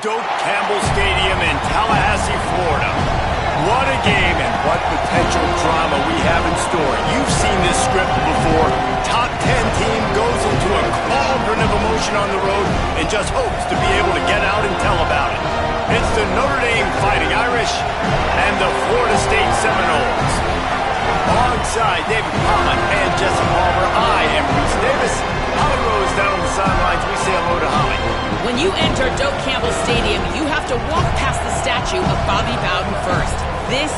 Doak Campbell Stadium in Tallahassee, Florida. What a game and what potential drama we have in store. You've seen this script before. Top 10 team goes into a cauldron of emotion on the road and just hopes to be able to get out and tell about it. It's the Notre Dame Fighting Irish and the Florida State Seminoles. Alongside David Pollock and Jesse Palmer, I am Reese Davis. Holly Rose down on the sidelines. We say hello to Holly. When you enter Doak Campbell Stadium, you have to walk past the statue of Bobby Bowden first. This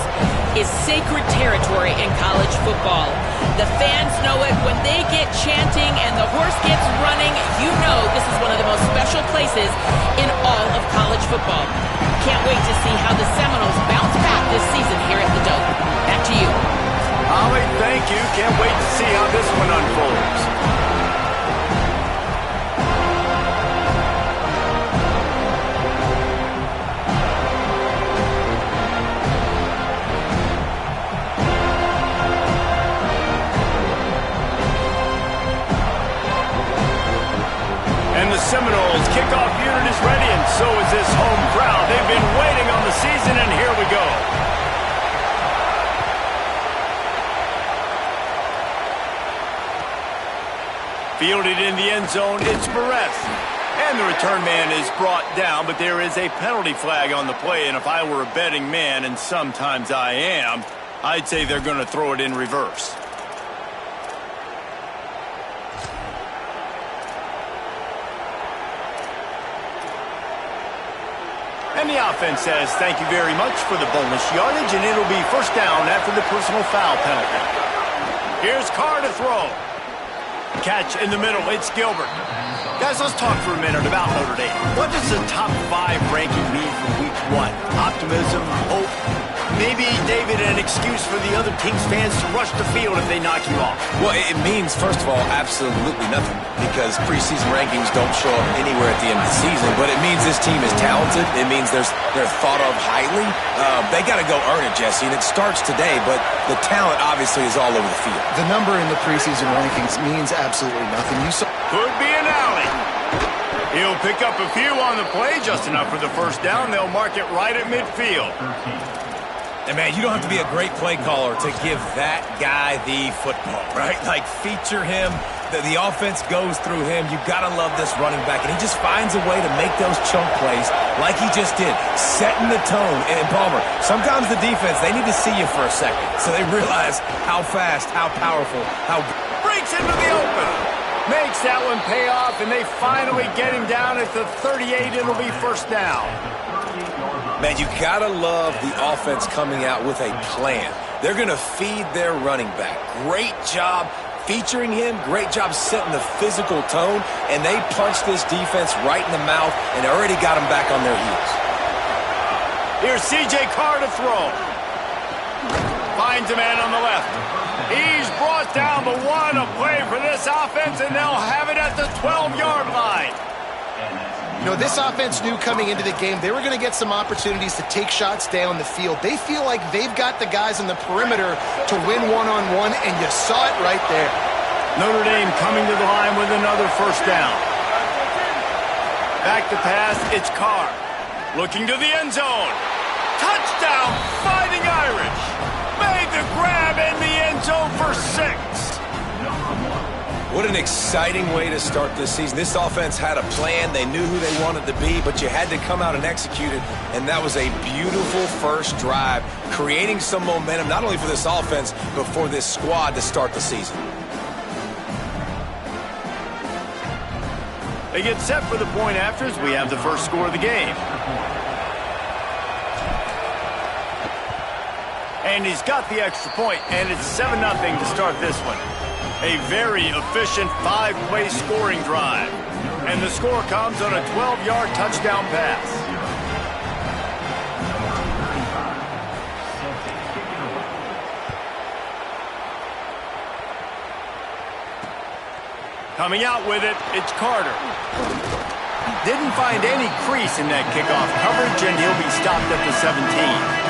is sacred territory in college football. The fans know it. When they get chanting and the horse gets running, you know this is one of the most special places in all of college football. Can't wait to see how the Seminoles bounce back this season here at the Doak. Back to you. Holly, thank you. Can't wait to see how this one unfolds. And the Seminoles kickoff unit is ready, and so is this home crowd. They've been waiting on the season, and here we go. Fielded in the end zone, it's Barres. And the return man is brought down, but there is a penalty flag on the play, and if I were a betting man, and sometimes I am, I'd say they're going to throw it in reverse. And the offense says thank you very much for the bonus yardage, and it'll be first down after the personal foul penalty. Here's Carr to throw. Catch in the middle, it's Gilbert. Guys, let's talk for a minute about Notre Dame. What does the top 5 ranking mean for week 1? Optimism, hope, maybe, David, an excuse for the other team's fans to rush the field if they knock you off? Well, it means, first of all, absolutely nothing, because preseason rankings don't show up anywhere at the end of the season, but it means this team is talented. It means they're thought of highly. They got to go earn it, Jesse, and it starts today, but the talent obviously is all over the field. The number in the preseason rankings means absolutely nothing. You saw could be an alley. He'll pick up a few on the play, just enough for the first down. They'll mark it right at midfield. And, man, you don't have to be a great play caller to give that guy the football, right? Like, feature him. The offense goes through him. You've got to love this running back. And he just finds a way to make those chunk plays like he just did, setting the tone. And, Palmer, sometimes the defense, they need to see you for a second so they realize how fast, how powerful, how... Breaks into the open. Makes that one pay off, and they finally get him down at the 38. It'll be first down. Man, you gotta love the offense coming out with a plan. They're gonna feed their running back. Great job featuring him. Great job setting the physical tone. And they punched this defense right in the mouth and already got them back on their heels. Here's C.J. Carr to throw. Finds a man on the left. He's brought down, but what a play for this offense, and they'll have it at the 12-yard line. You know, this offense knew coming into the game they were going to get some opportunities to take shots down the field. They feel like they've got the guys on the perimeter to win one-on-one, and you saw it right there. Notre Dame coming to the line with another first down. Back to pass, it's Carr. Looking to the end zone. Touchdown, Fighting Irish. Made the grab in the end zone for 6. What an exciting way to start this season. This offense had a plan. They knew who they wanted to be, but you had to come out and execute it, and that was a beautiful first drive, creating some momentum, not only for this offense, but for this squad to start the season. They get set for the point afters. We have the first score of the game. And he's got the extra point, and it's 7-0 to start this one. A very efficient 5-play scoring drive. And the score comes on a 12-yard touchdown pass. Coming out with it, it's Carter. Didn't find any crease in that kickoff coverage, and he'll be stopped at the 17.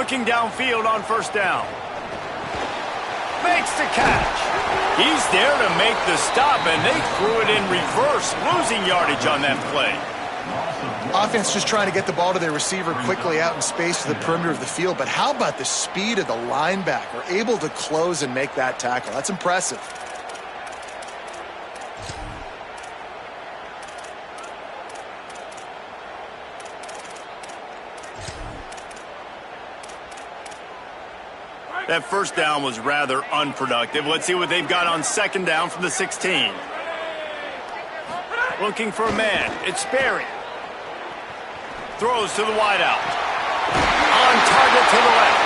looking downfield on first down. Makes the catch. He's there to make the stop, and they threw it in reverse, losing yardage on that play. Offense just trying to get the ball to their receiver quickly out in space to the perimeter of the field, but how about the speed of the linebacker, able to close and make that tackle? That's impressive. That first down was rather unproductive. Let's see what they've got on second down from the 16. Looking for a man. It's Sperry. Throws to the wideout. On target to the left.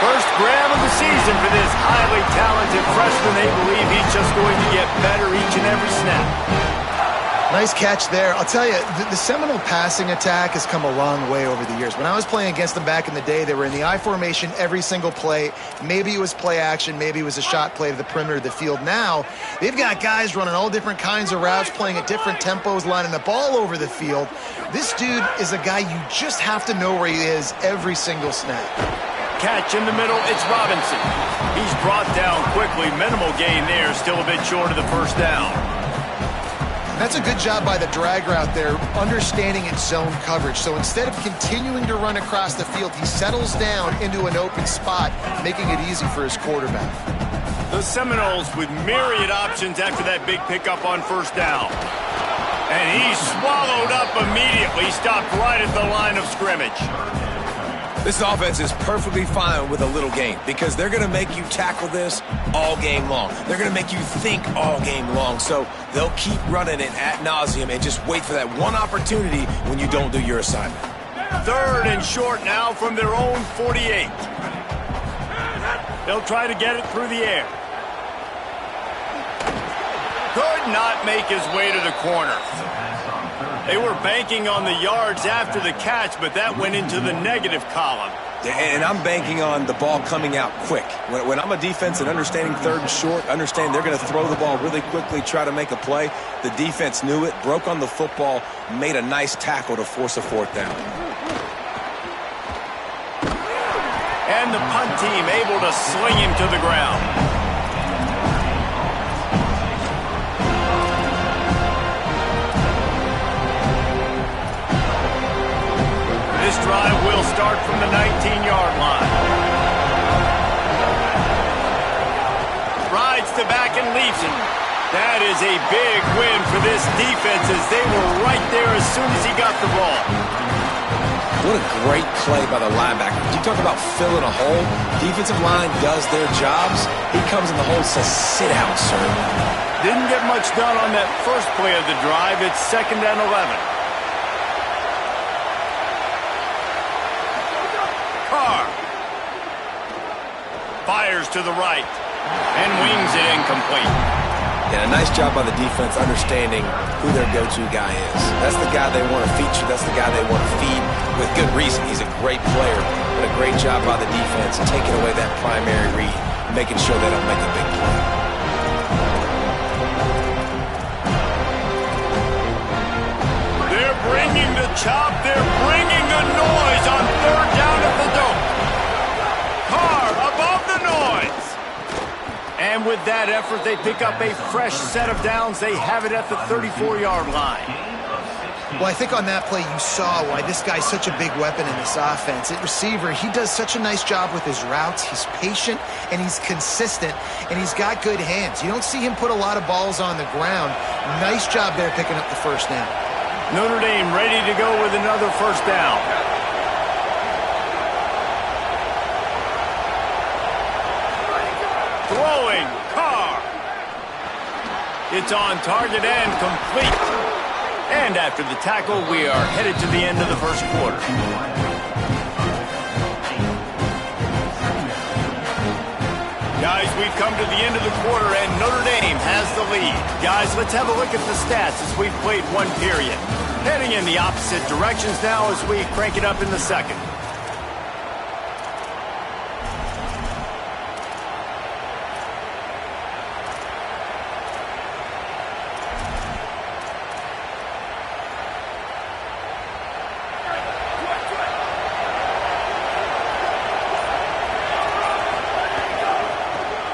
First grab of the season for this highly talented freshman. They believe he's just going to get better each and every snap. Nice catch there. I'll tell you, the Seminole passing attack has come a long way over the years. When I was playing against them back in the day, they were in the I formation every single play. Maybe it was play action. Maybe it was a shot play to the perimeter of the field. Now, they've got guys running all different kinds of routes, playing at different tempos, lining the ball over the field. This dude is a guy you just have to know where he is every single snap. Catch in the middle, it's Robinson. He's brought down quickly. Minimal gain there, still a bit short of the first down. That's a good job by the drag route there, understanding its zone coverage. So instead of continuing to run across the field, he settles down into an open spot, making it easy for his quarterback. The Seminoles with myriad options after that big pickup on first down. And he's swallowed up immediately, stopped right at the line of scrimmage. This offense is perfectly fine with a little game because they're going to make you tackle this all game long. They're going to make you think all game long. So they'll keep running it ad nauseum and just wait for that one opportunity when you don't do your assignment. Third and short now from their own 48. They'll try to get it through the air. Could not make his way to the corner. They were banking on the yards after the catch, but that went into the negative column. And I'm banking on the ball coming out quick. When I'm a defense and understanding third and short, understand they're going to throw the ball really quickly, try to make a play. The defense knew it, broke on the football, made a nice tackle to force a fourth down. And the punt team able to sling him to the ground. This drive will start from the 19-yard line. Rides to back and leaves it. That is a big win for this defense as they were right there as soon as he got the ball. What a great play by the linebacker. You talk about filling a hole. Defensive line does their jobs. He comes in the hole and says, sit down, sir. Didn't get much done on that first play of the drive. It's 2nd and 11. Fires to the right and wings it incomplete. And a nice job by the defense understanding who their go-to guy is. That's the guy they want to feature. That's the guy they want to feed with good reason. He's a great player, but a great job by the defense taking away that primary read, making sure they don't make a big play. They're bringing the chop. They're bringing the noise on third down at the dome. And with that effort, they pick up a fresh set of downs. They have it at the 34-yard line. Well, I think on that play you saw why this guy's such a big weapon in this offense. At receiver, he does such a nice job with his routes. He's patient, and he's consistent, and he's got good hands. You don't see him put a lot of balls on the ground. Nice job there picking up the first down. Notre Dame ready to go with another first down. Throwing, Carr. It's on target and complete. And after the tackle, we are headed to the end of the first quarter. Guys, we've come to the end of the quarter, and Notre Dame has the lead. Guys, let's have a look at the stats as we've played one period. Heading in the opposite directions now as we crank it up in the second.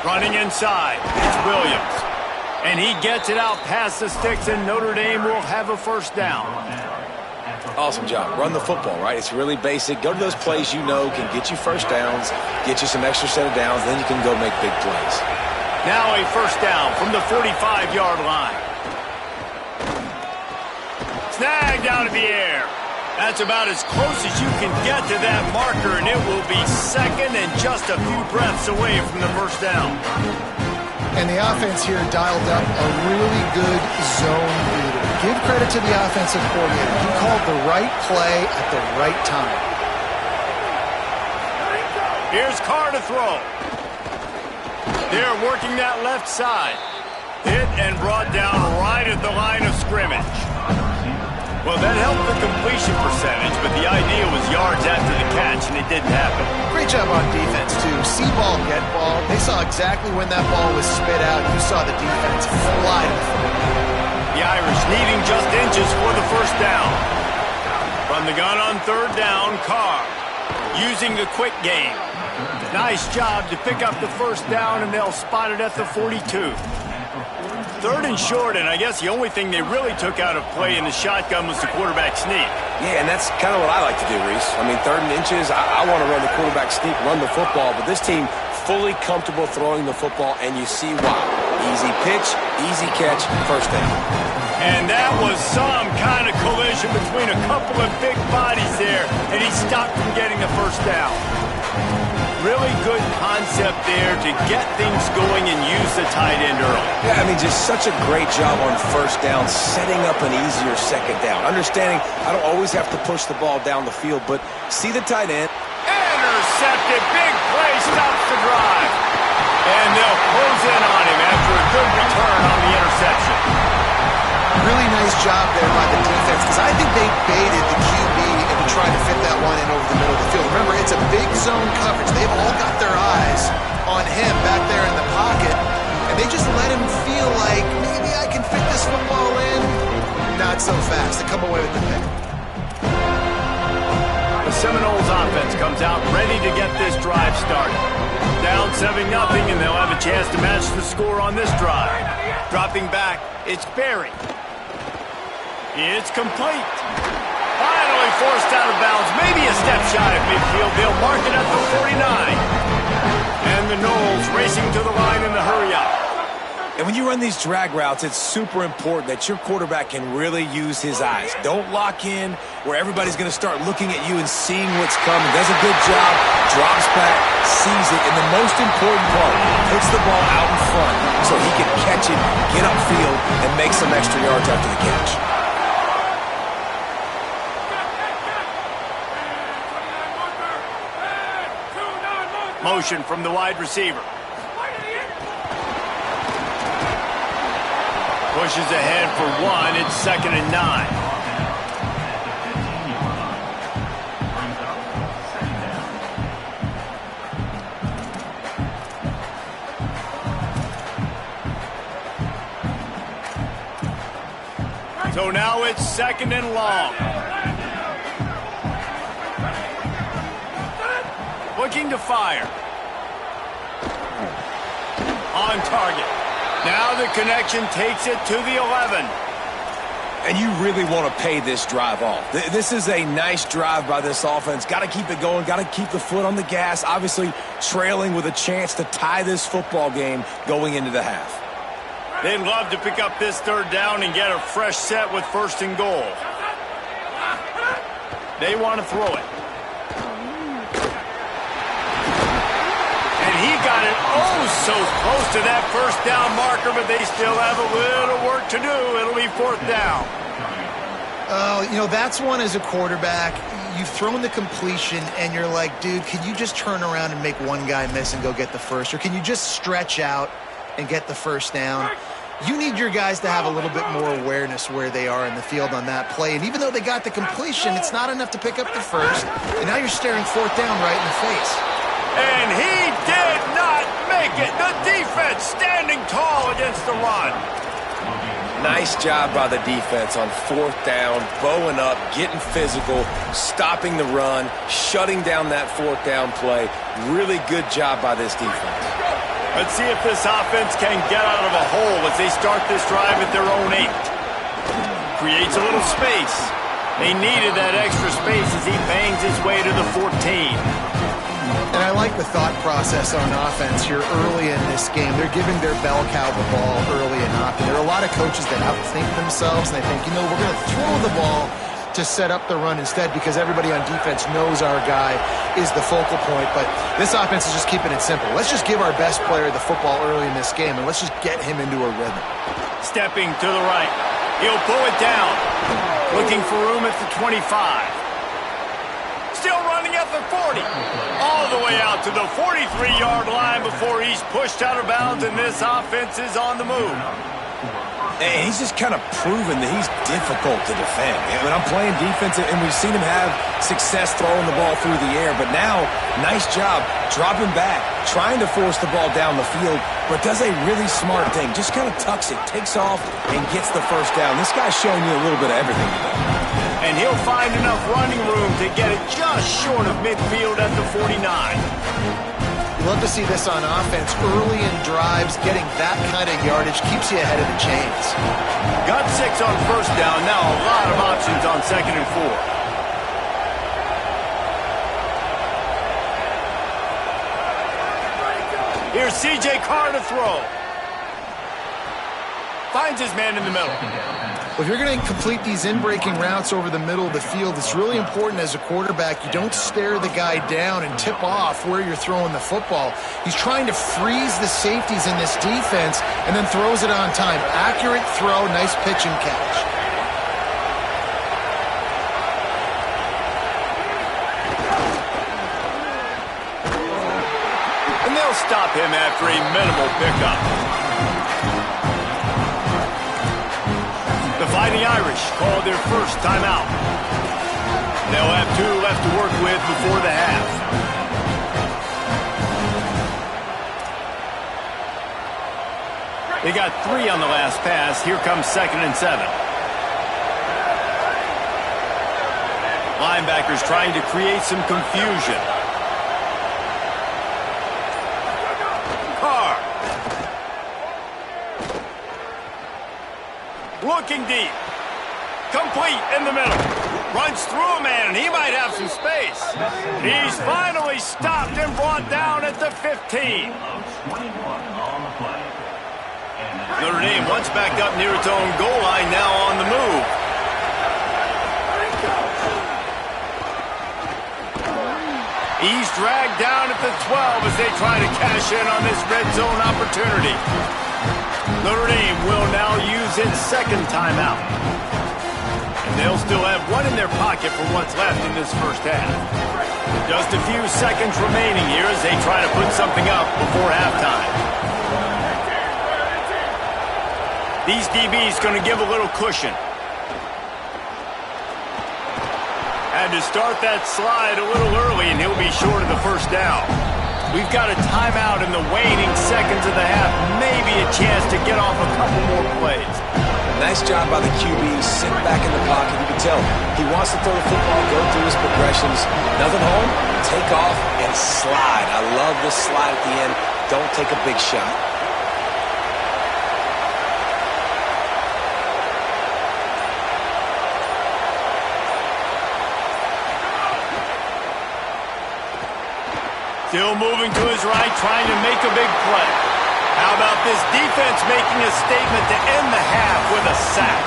Running inside, it's Williams. And he gets it out past the sticks, and Notre Dame will have a first down. Awesome job. Run the football, right? It's really basic. Go to those plays you know can get you first downs, get you some extra set of downs, then you can go make big plays. Now a first down from the 45-yard line. Snagged out of the air. That's about as close as you can get to that marker, and it will be second and just a few breaths away from the first down. And the offense here dialed up a really good zone leader. Give credit to the offensive coordinator. He called the right play at the right time. Here's Carr to throw. They're working that left side. Hit and brought down right at the line of scrimmage. Well, that helped the completion percentage, but the idea was yards after the catch, and it didn't happen. Great job on defense, too. See ball, get ball. They saw exactly when that ball was spit out. You saw the defense fly to the football. The Irish needing just inches for the first down. From the gun on third down, Carr using the quick game. Nice job to pick up the first down, and they'll spot it at the 42. Third and short, and I guess the only thing they really took out of play in the shotgun was the quarterback sneak. Yeah, and that's kind of what I like to do, Reese. I mean, third and inches, I want to run the quarterback sneak, run the football, but this team fully comfortable throwing the football, and you see why. Easy pitch, easy catch, first down. And that was some kind of collision between a couple of big bodies there, and he stopped from getting the first down. Really good concept there to get things going and use the tight end early. Yeah, I mean, just such a great job on first down, setting up an easier second down. Understanding I don't always have to push the ball down the field, but see the tight end. Intercepted, big play, stops the drive. And they'll close in on him after a good return on the interception. Really nice job there by the defense, because I think they baited the QB into trying to fit that one in over the middle of the field. Remember, it's a big zone coverage. They've all got their eyes on him back there in the pocket, and they just let him feel like, maybe I can fit this football in. Not so fast. They come away with the pick. The Seminoles offense comes out ready to get this drive started. Down 7-0, and they'll have a chance to match the score on this drive. Dropping back, it's Berry. It's complete. Finally forced out of bounds, maybe a step shy of midfield. They'll mark it at the 49. And the Noles racing to the line in the hurry-up. And when you run these drag routes, it's super important that your quarterback can really use his eyes. Don't lock in where everybody's going to start looking at you and seeing what's coming. Does a good job, drops back, sees it, and the most important part, puts the ball out in front so he can catch it, get upfield, and make some extra yards after the catch. Motion from the wide receiver. Pushes ahead for one. It's 2nd and 9. So now it's 2nd and long. Looking to fire. On target. Now the connection takes it to the 11. And you really want to pay this drive off. This is a nice drive by this offense. Got to keep it going. Got to keep the foot on the gas. Obviously trailing with a chance to tie this football game going into the half. They'd love to pick up this third down and get a fresh set with 1st and goal. They want to throw it. And he got it so close to that first down marker, but they still have a little work to do. It'll be 4th down. That's one as a quarterback. You've thrown the completion, and you're like, dude, can you just turn around and make one guy miss and go get the first? Or can you just stretch out and get the first down? You need your guys to have a little bit more awareness where they are in the field on that play. And even though they got the completion, it's not enough to pick up the first. And now you're staring 4th down right in the face. And he did not make it. The defense standing tall against the run. Nice job by the defense on 4th down, bowing up, getting physical, stopping the run, shutting down that 4th down play. Really good job by this defense. Let's see if this offense can get out of a hole as they start this drive at their own 8. Creates a little space. They needed that extra space as he bangs his way to the 14. And I like the thought process on offense here early in this game. They're giving their bell cow the ball early and often. There are a lot of coaches that outthink themselves, and they think, we're going to throw the ball to set up the run instead because everybody on defense knows our guy is the focal point. But this offense is just keeping it simple. Let's just give our best player the football early in this game, and let's just get him into a rhythm. Stepping to the right. He'll pull it down. Looking for room at the 25. Still running at the 40. All the way out to the 43-yard line before he's pushed out of bounds, and this offense is on the move. And he's just kind of proven that he's difficult to defend. I mean, I'm playing defense, and we've seen him have success throwing the ball through the air. But now, nice job dropping back, trying to force the ball down the field, but does a really smart thing. Just kind of tucks it, takes off, and gets the first down. This guy's showing you a little bit of everything today. And he'll find enough running room to get it just short of midfield at the 49. You love to see this on offense. Early in drives, getting that kind of yardage keeps you ahead of the chains. Got 6 on first down. Now a lot of options on 2nd and 4. Here's C.J. Carr to throw. Finds his man in the middle. Well, if you're going to complete these in-breaking routes over the middle of the field, it's really important as a quarterback you don't stare the guy down and tip off where you're throwing the football. He's trying to freeze the safeties in this defense and then throws it on time. Accurate throw, nice pitch and catch. And they'll stop him after a minimal pickup. The Fighting Irish called their first timeout. They'll have 2 left to work with before the half. They got 3 on the last pass. Here comes 2nd and 7. Linebackers trying to create some confusion. Looking deep. Complete in the middle. Runs through a man, and he might have some space. He's finally stopped and brought down at the 15. Notre Dame once back up near its own goal line, now on the move. He's dragged down at the 12 as they try to cash in on this red zone opportunity. Notre Dame will now use its 2nd timeout. And they'll still have 1 in their pocket for what's left in this first half. Just a few seconds remaining here as they try to put something up before halftime. These DBs going to give a little cushion. Had to start that slide a little early, and he'll be short of the first down. We've got a timeout in the waning seconds of the half. Maybe a chance to get off a couple more plays. Nice job by the QB. Sit back in the pocket. You can tell he wants to throw the football, go through his progressions. Nothing home, take off, and slide. I love this slide at the end. Don't take a big shot. Still moving to his right, trying to make a big play. How about this defense making a statement to end the half with a sack?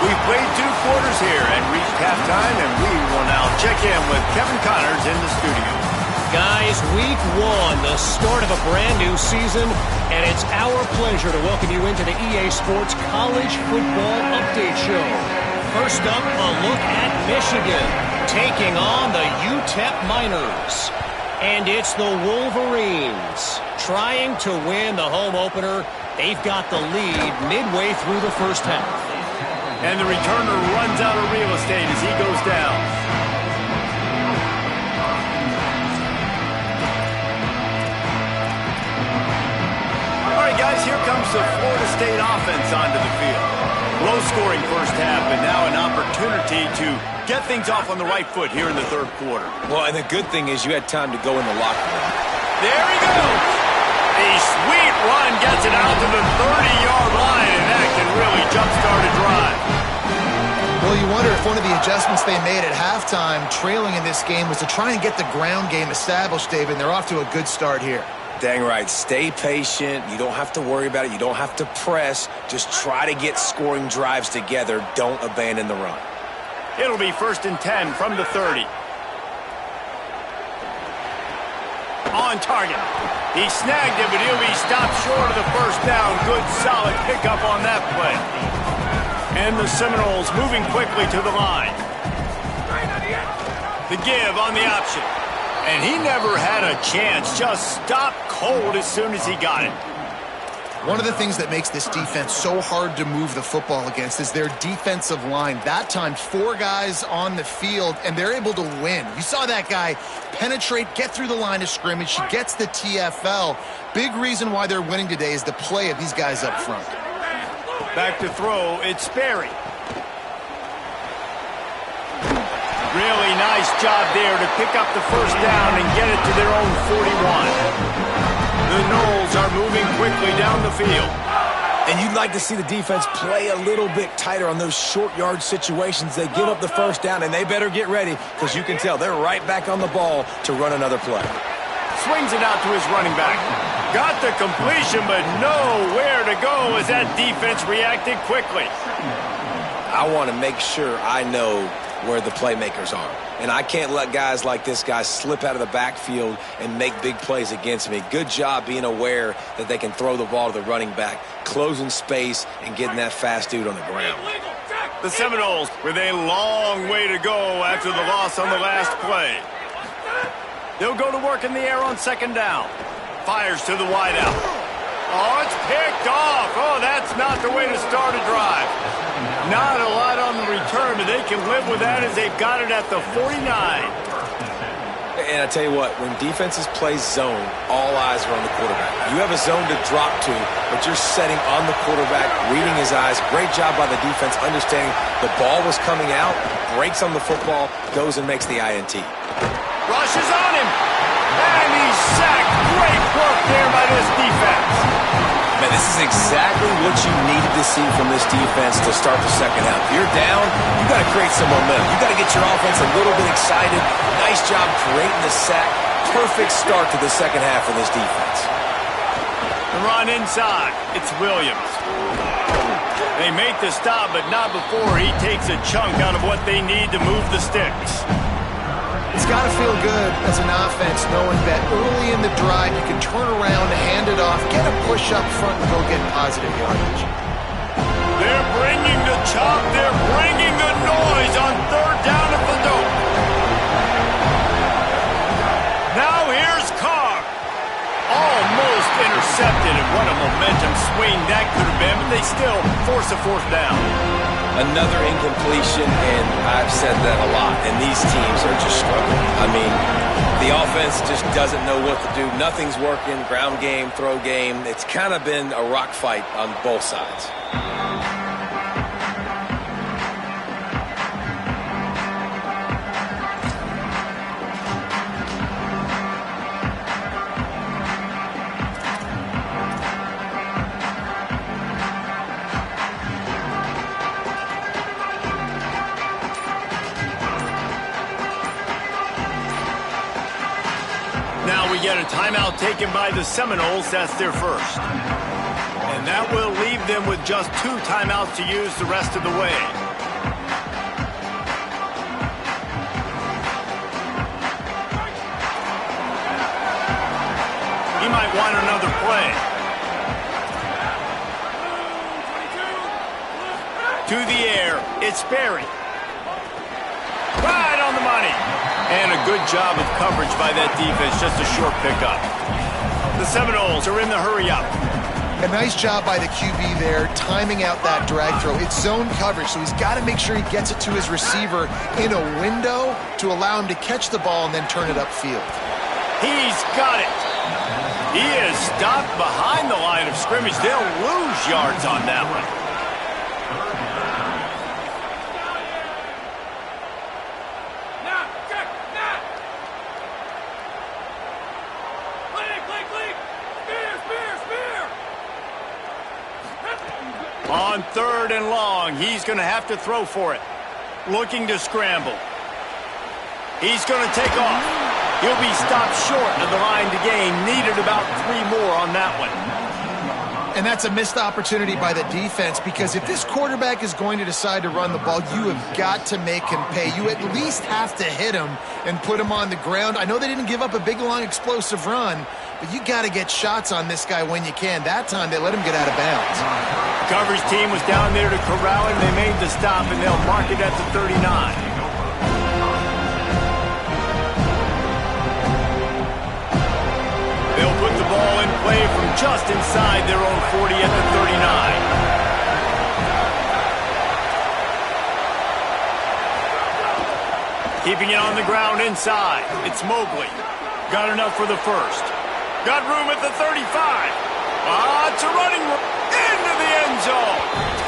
We've played 2 quarters here and reached halftime, and we will now check in with Kevin Connors in the studio. Guys, week 1, the start of a brand new season, and it's our pleasure to welcome you into the EA Sports College Football Update Show. First up, a look at Michigan, taking on the UTEP Miners. And it's the Wolverines trying to win the home opener. They've got the lead midway through the first half. And the returner runs out of real estate as he goes down. All right, guys, here comes the Florida State offense onto the field. Low-scoring first half, and now an opportunity to get things off on the right foot here in the 3rd quarter. Well, and the good thing is you had time to go in the locker room. There he goes. A sweet run gets it out to the 30-yard line, and that can really jumpstart a drive. Well, you wonder if one of the adjustments they made at halftime, trailing in this game, was to try and get the ground game established, David, and they're off to a good start here. Dang right. Stay patient. You don't have to worry about it. You don't have to press. Just try to get scoring drives together. Don't abandon the run. It'll be 1st and 10 from the 30. On target. He snagged it, but he'll be stopped short of the first down. Good, solid pickup on that play. And the Seminoles moving quickly to the line. The give on the option. And he never had a chance. Just stopped cold as soon as he got it. One of the things that makes this defense so hard to move the football against is their defensive line. That time, 4 guys on the field, and they're able to win. You saw that guy penetrate, get through the line of scrimmage. He gets the TFL. Big reason why they're winning today is the play of these guys up front. Back to throw, it's Sperry. Really nice job there to pick up the first down and get it to their own 41. The Noles are moving quickly down the field. And you'd like to see the defense play a little bit tighter on those short yard situations. They give up the first down, and they better get ready because you can tell they're right back on the ball to run another play. Swings it out to his running back. Got the completion, but nowhere to go as that defense reacted quickly. I want to make sure I know where the playmakers are. And I can't let guys like this guy slip out of the backfield and make big plays against me. Good job being aware that they can throw the ball to the running back, closing space, and getting that fast dude on the ground. The Seminoles with a long way to go after the loss on the last play. They'll go to work in the air on 2nd down. Fires to the wideout. Oh, it's picked off. Oh, that's not the way to start a drive. Not a lot on the return, but they can live with that as they've got it at the 49. And I tell you what, when defenses play zone, all eyes are on the quarterback. You have a zone to drop to, but you're setting on the quarterback, reading his eyes. Great job by the defense, understanding the ball was coming out, breaks on the football, goes and makes the INT. Rushes on him, and he's sacked. Great work there by this defense. Man, this is exactly what you needed to see from this defense to start the second half. If you're down, you got to create some momentum. You got to get your offense a little bit excited. Nice job creating the sack. Perfect start to the second half of this defense. The run inside. It's Williams. They make the stop, but not before he takes a chunk out of what they need to move the sticks. It's got to feel good as an offense knowing that early in the drive you can turn around, hand it off, get a push up front, and go get positive yardage. They're bringing the chop. They're bringing the noise on 3rd down at the dope. Now here's Carr. Almost intercepted, and what a momentum swing that could have been, but they still force a 4th down. Another incompletion, and I've said that a lot, and these teams are just struggling. I mean, the offense just doesn't know what to do. Nothing's working, ground game, throw game. It's kind of been a rock fight on both sides. Now we get a timeout taken by the Seminoles. That's their first. And that will leave them with just 2 timeouts to use the rest of the way. He might want another play. To the air, it's Sperry. Right on the money. And a good job of coverage by that defense, just a short pickup. The Seminoles are in the hurry-up. A nice job by the QB there, timing out that drag throw. It's zone coverage, so he's got to make sure he gets it to his receiver in a window to allow him to catch the ball and then turn it upfield. He's got it. He is stopped behind the line of scrimmage. They'll lose yards on that one. On 3rd and long, he's going to have to throw for it. Looking to scramble. He's going to take off. He'll be stopped short of the line to gain. Needed about 3 more on that one. And that's a missed opportunity by the defense, because if this quarterback is going to decide to run the ball, you have got to make him pay. You at least have to hit him and put him on the ground. I know they didn't give up a big, long, explosive run, but you got to get shots on this guy when you can. That time, they let him get out of bounds. The coverage team was down there to corral him. They made the stop, and they'll mark it at the 39. They'll put the ball in play from just inside their own 40 at the 39. Keeping it on the ground inside. It's Mobley. Got enough for the first. Got room at the 35. It's a running room into the end zone.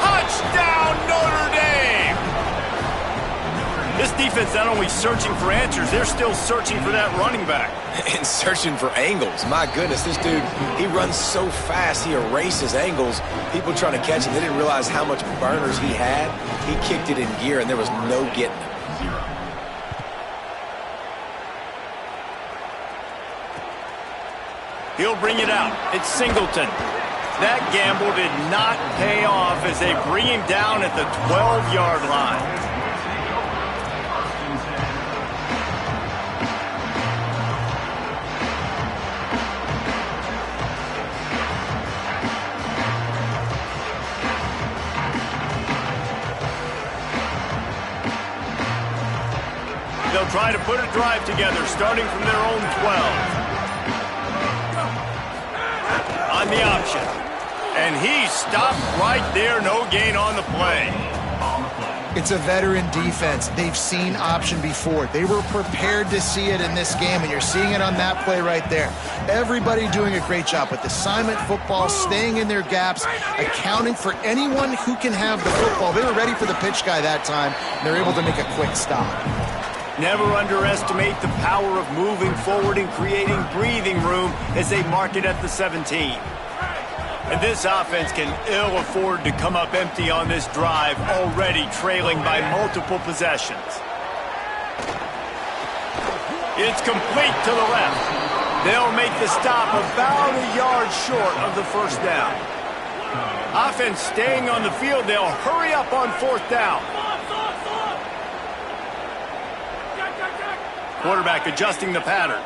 Touchdown, Notre Dame. This defense not only searching for answers, they're still searching for that running back. And searching for angles. My goodness, this dude, he runs so fast, he erases angles. People trying to catch him, they didn't realize how much burners he had. He kicked it in gear, and there was no getting him. He'll bring it out. It's Singleton. That gamble did not pay off as they bring him down at the 12-yard line. They'll try to put a drive together, starting from their own 12. On the option. And he stopped right there. No gain on the play. It's a veteran defense. They've seen option before. They were prepared to see it in this game, and you're seeing it on that play right there. Everybody doing a great job with assignment football, staying in their gaps, accounting for anyone who can have the football. They were ready for the pitch guy that time, and they're able to make a quick stop. Never underestimate the power of moving forward and creating breathing room as they mark it at the 17. And this offense can ill afford to come up empty on this drive, already trailing by multiple possessions. It's complete to the left. They'll make the stop about a yard short of the first down. Offense staying on the field, they'll hurry up on 4th down. Quarterback adjusting the pattern.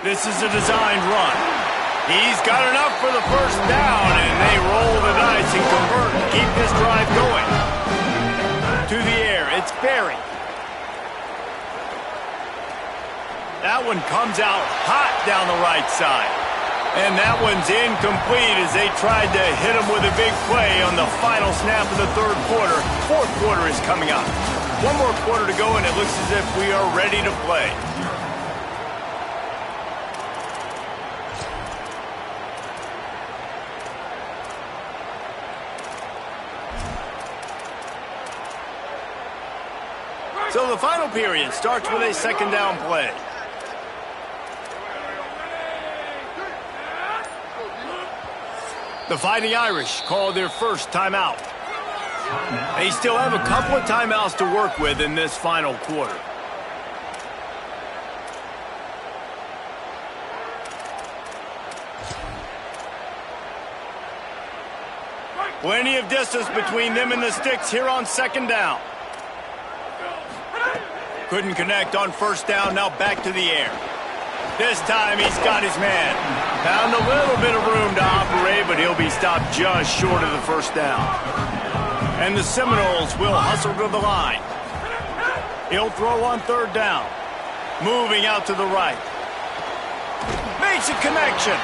This is a designed run. He's got enough for the first down, and they roll the dice and convert to keep this drive going. To the air, it's Berry. That one comes out hot down the right side. And that one's incomplete as they tried to hit him with a big play on the final snap of the 3rd quarter. 4th quarter is coming up. One more quarter to go, and it looks as if we are ready to play. So the final period starts with a 2nd down play. The Fighting Irish call their first timeout. They still have a couple of timeouts to work with in this final quarter. Plenty of distance between them and the sticks here on 2nd down. Couldn't connect on 1st down, now back to the air. This time he's got his man. Found a little bit of room to operate, but he'll be stopped just short of the 1st down. And the Seminoles will hustle to the line. He'll throw on 3rd down. Moving out to the right. Makes a connection.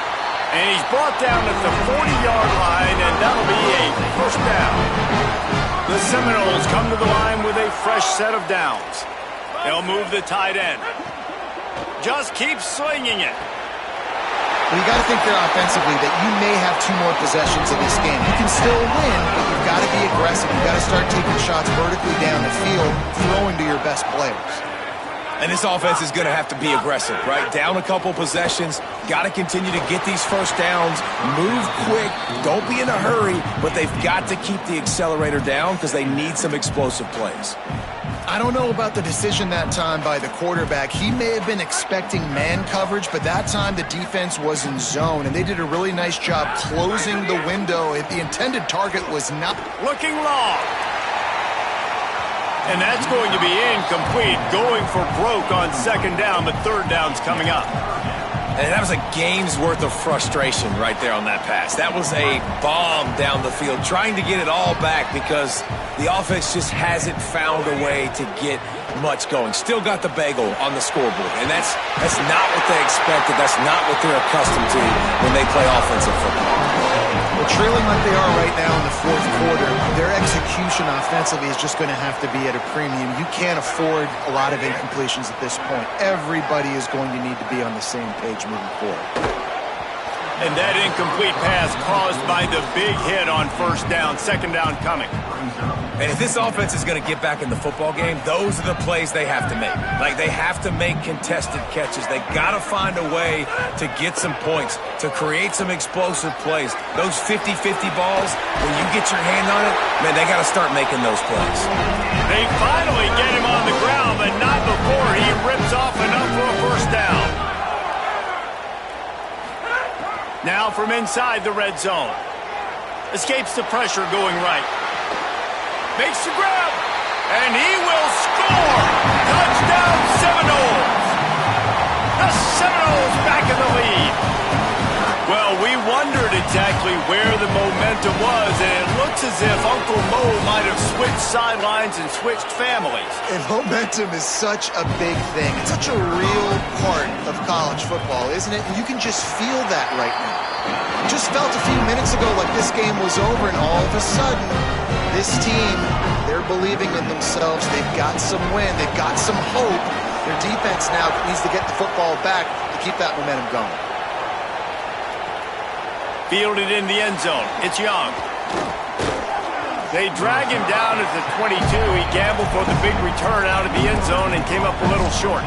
And he's brought down at the 40-yard line, and that'll be a 1st down. The Seminoles come to the line with a fresh set of downs. They'll move the tight end. Just keep slinging it. Well, you got to think there offensively that you may have 2 more possessions in this game. You can still win, but you've got to be aggressive. You've got to start taking shots vertically down the field, throwing to your best players. And this offense is going to have to be aggressive, right? Down a couple possessions, got to continue to get these first downs, move quick, don't be in a hurry, but they've got to keep the accelerator down because they need some explosive plays. I don't know about the decision that time by the quarterback. He may have been expecting man coverage, but that time the defense was in zone, and they did a really nice job closing the window. The intended target was not looking long. And that's going to be incomplete, going for broke on second down, but third down's coming up. And that was a game's worth of frustration right there on that pass. That was a bomb down the field, trying to get it all back because the offense just hasn't found a way to get much going. Still got the bagel on the scoreboard, and that's not what they expected. That's not what they're accustomed to when they play offensive football. Well, trailing like they are right now in the fourth quarter, their execution offensively is just going to have to be at a premium. You can't afford a lot of incompletions at this point. Everybody is going to need to be on the same page moving forward. And that incomplete pass caused by the big hit on first down, second down coming. And if this offense is going to get back in the football game, those are the plays they have to make. Like, they have to make contested catches. They got to find a way to get some points, to create some explosive plays. Those 50-50 balls, when you get your hand on it, man, they got to start making those plays. They finally get him on the ground, but not before he rips off enough for a first down. Now from inside the red zone. Escapes the pressure going right. Makes the grab, and he will score! Touchdown Seminoles! The Seminoles back in the lead. Well, we wondered exactly where the momentum was, and it looks as if Uncle Mo might have switched sidelines and switched families. And momentum is such a big thing. It's such a real part of college football, isn't it? And you can just feel that right now. Just felt a few minutes ago like this game was over, and all of a sudden, this team, they're believing in themselves. They've got some wind. They've got some hope. Their defense now needs to get the football back to keep that momentum going. Fielded in the end zone. It's Young. They drag him down at the 22. He gambled for the big return out of the end zone and came up a little short.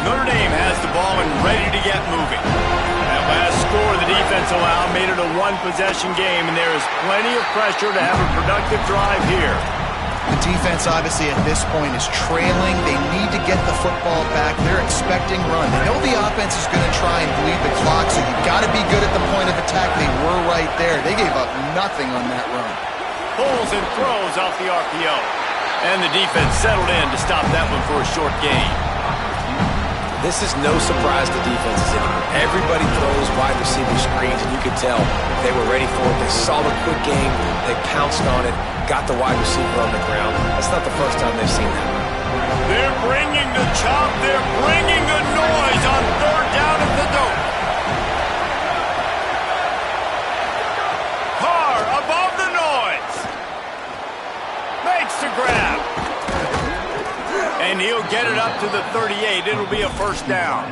Notre Dame has the ball and ready to get moving. That last score the defense allowed made it a one-possession game, and there is plenty of pressure to have a productive drive here. The defense, obviously, at this point is trailing. They need to get the football back. They're expecting run. They know the offense is going to try and bleed the clock, so you've got to be good at the point of attack. They were right there. They gave up nothing on that run. Pulls and throws off the RPO. And the defense settled in to stop that one for a short gain. This is no surprise to defenses anymore. Everybody throws wide receiver screens, and you could tell they were ready for it. They saw the quick game. They pounced on it, got the wide receiver on the ground. That's not the first time they've seen that. They're bringing the chop. They're bringing the noise on third down at the dope. Carr above the noise. Makes the grab. And he'll get it up to the 38. It'll be a first down.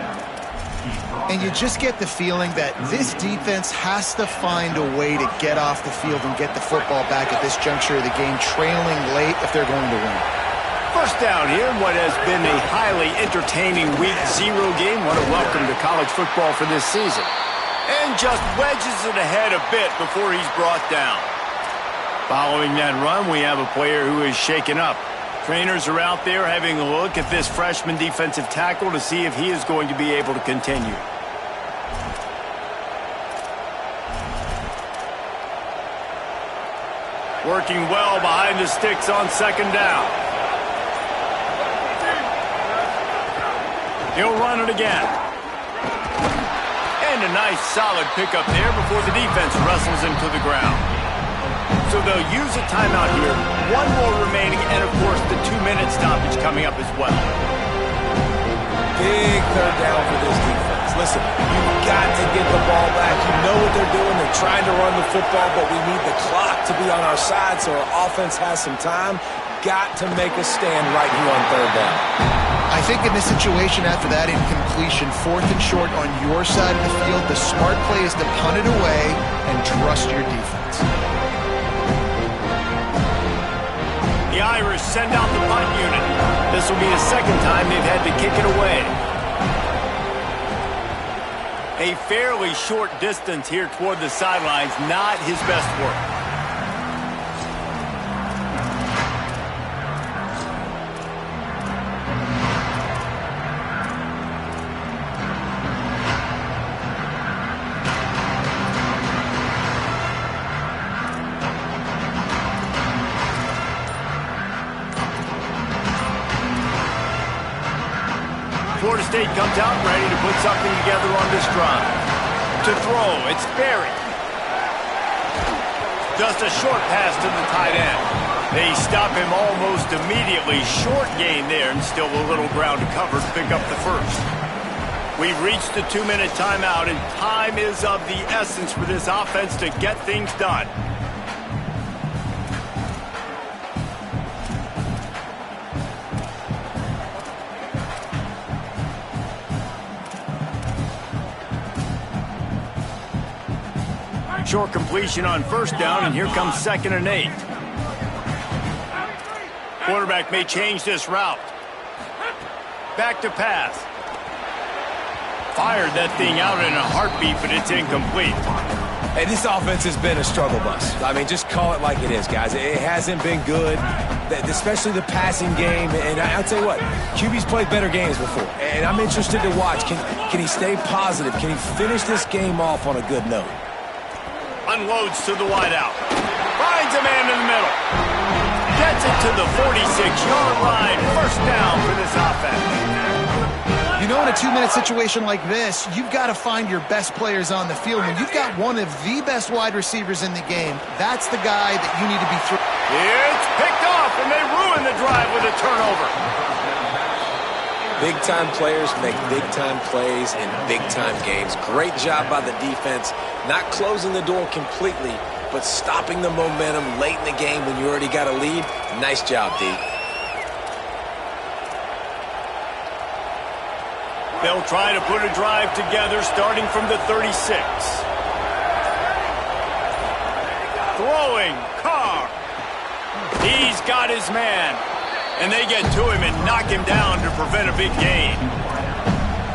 And you just get the feeling that this defense has to find a way to get off the field and get the football back at this juncture of the game, trailing late if they're going to win. First down here in what has been a highly entertaining Week 0 game. What a welcome to college football for this season. And just wedges it ahead a bit before he's brought down. Following that run, we have a player who is shaken up. Trainers are out there having a look at this freshman defensive tackle to see if he is going to be able to continue. Working well behind the sticks on second down. He'll run it again. And a nice solid pickup there before the defense wrestles him to the ground. So they'll use a timeout here. One more remaining, and of course the 2-minute stoppage coming up as well. Big third down for this defense. Listen, you've got to get the ball back. You know what they're doing. They're trying to run the football, but we need the clock to be on our side so our offense has some time. got to make a stand right here on third down. I think in this situation after that incompletion, 4th and short on your side of the field, the smart play is to punt it away and trust your defense. The Irish send out the punt unit. This will be the second time they've had to kick it away. A fairly short distance here toward the sidelines, not his best work. Florida State comes out ready to put something together on this drive. To throw, it's Berry. Just a short pass to the tight end. They stop him almost immediately. Short gain there, and still a little ground to cover to pick up the first. We've reached the 2-minute timeout, and time is of the essence for this offense to get things done. Short completion on first down, and here comes 2nd and 8. Quarterback may change this route. Back to pass. Fired that thing out in a heartbeat, but it's incomplete. Hey, this offense has been a struggle bus. I mean, just call it like it is, guys. It hasn't been good, especially the passing game. And I'll tell you what, QB's played better games before. And I'm interested to watch. Can he stay positive? Can he finish this game off on a good note? Unloads to the wideout. Finds a man in the middle. Gets it to the 46-yard line. First down for this offense. You know, in a 2-minute situation like this, you've got to find your best players on the field. When you've got one of the best wide receivers in the game, that's the guy that you need to be through. It's picked off, and they ruin the drive with a turnover. Big-time players make big-time plays in big-time games. Great job by the defense, not closing the door completely, but stopping the momentum late in the game when you already got a lead. Nice job, D. They'll try to put a drive together starting from the 36. Throwing, Carr. He's got his man. And they get to him and knock him down to prevent a big gain.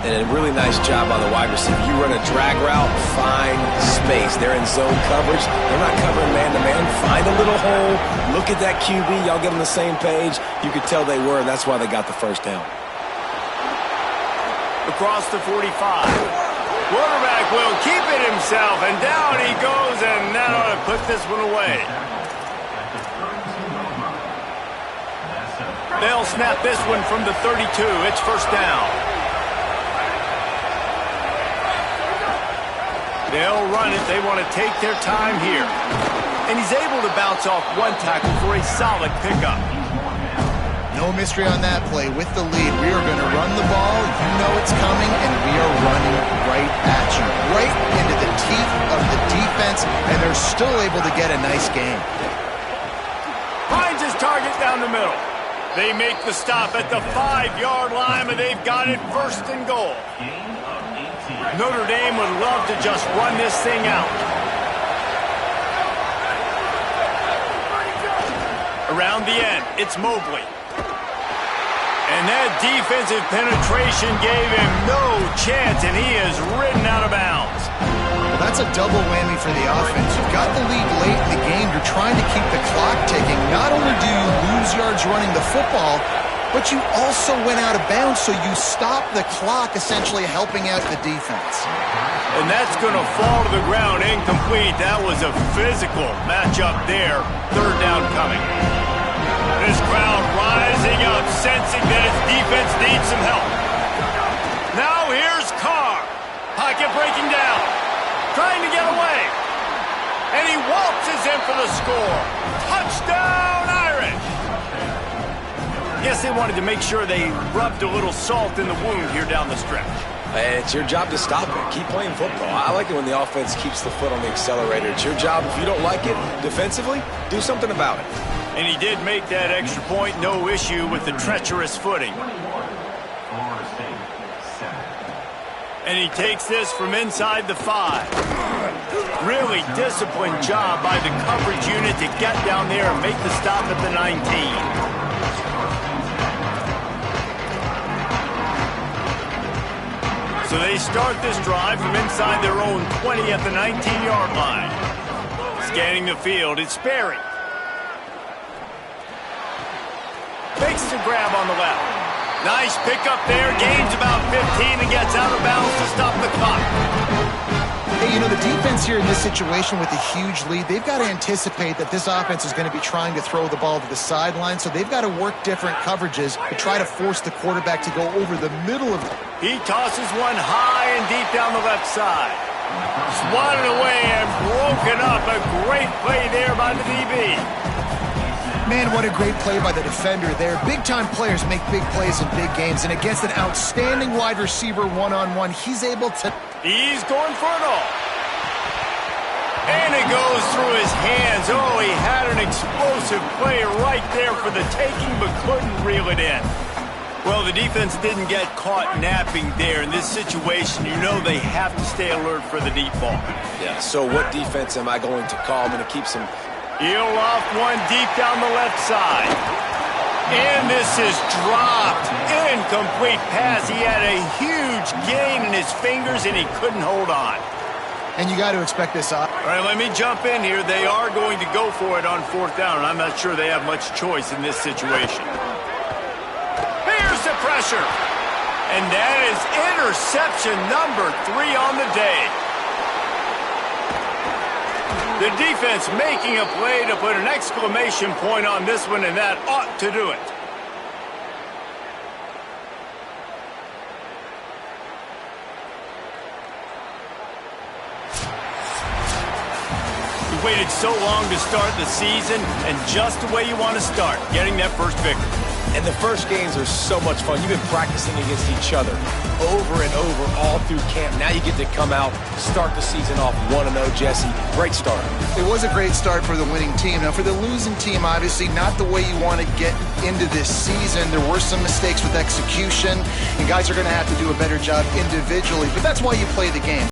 And a really nice job on the wide receiver. You run a drag route, find space. They're in zone coverage. They're not covering man-to-man. Find a little hole. Look at that QB. Y'all get on the same page. You could tell they were, and that's why they got the first down. Across the 45. Quarterback will keep it himself, and down he goes, and that ought to put this one away. They'll snap this one from the 32. It's first down. They'll run it. They want to take their time here. And he's able to bounce off one tackle for a solid pickup. No mystery on that play. With the lead, we are going to run the ball. You know it's coming, and we are running right at you. Right into the teeth of the defense, and they're still able to get a nice game. Finds his target down the middle. They make the stop at the 5-yard line, but they've got it first and goal. Notre Dame would love to just run this thing out. Around the end, it's Mobley. And that defensive penetration gave him no chance, and he is ridden out of bounds. Well, that's a double whammy for the offense. You've got the lead late in the game. You're trying to keep the clock ticking. Not only do you lose yards running the football, but you also went out of bounds, so you stop the clock, essentially helping out the defense. And that's going to fall to the ground incomplete. That was a physical matchup there. Third down coming. This crowd rising up, sensing that its defense needs some help. Now here's Carr. Pocket breaking down. Trying to get away. And he waltzes in for the score. Touchdown, Irish. Guess they wanted to make sure they rubbed a little salt in the wound here down the stretch. It's your job to stop it. Keep playing football. I like it when the offense keeps the foot on the accelerator. It's your job. If you don't like it defensively, do something about it. And he did make that extra point, no issue with the treacherous footing. And he takes this from inside the 5. Really disciplined job by the coverage unit to get down there and make the stop at the 19. So they start this drive from inside their own 20 at the 19-yard line. Scanning the field, it's Sperry. Makes the grab on the left. Nice pickup there. Gains about 15 and gets out of bounds to stop the clock. Hey, you know, the defense here in this situation with a huge lead, they've got to anticipate that this offense is going to be trying to throw the ball to the sideline, so they've got to work different coverages to try to force the quarterback to go over the middle of it. He tosses one high and deep down the left side. Swatted away and broken up. A great play there by the DB. Man, what a great play by the defender there. Big-time players make big plays in big games, and against an outstanding wide receiver one-on-one, he's able to... He's going for it all. And it goes through his hands. Oh, he had an explosive play right there for the taking, but couldn't reel it in. Well, the defense didn't get caught napping there. In this situation, you know they have to stay alert for the deep ball. Yeah, so what defense am I going to call? I'm going to keep some... He'll off one deep down the left side. And this is dropped. Incomplete pass. He had a huge gain in his fingers, and he couldn't hold on. And you got to expect this up. All right, let me jump in here. They are going to go for it on 4th down, and I'm not sure they have much choice in this situation. Here's the pressure. And that is interception number 3 on the day. The defense making a play to put an exclamation point on this one, and that ought to do it. We waited so long to start the season, and just the way you want to start, getting that first victory. And the first games are so much fun. You've been practicing against each other over and over all through camp. Now you get to come out, start the season off 1-0, Jesse. Great start. It was a great start for the winning team. Now, for the losing team, obviously not the way you want to get into this season. There were some mistakes with execution, and guys are going to have to do a better job individually, but that's why you play the game.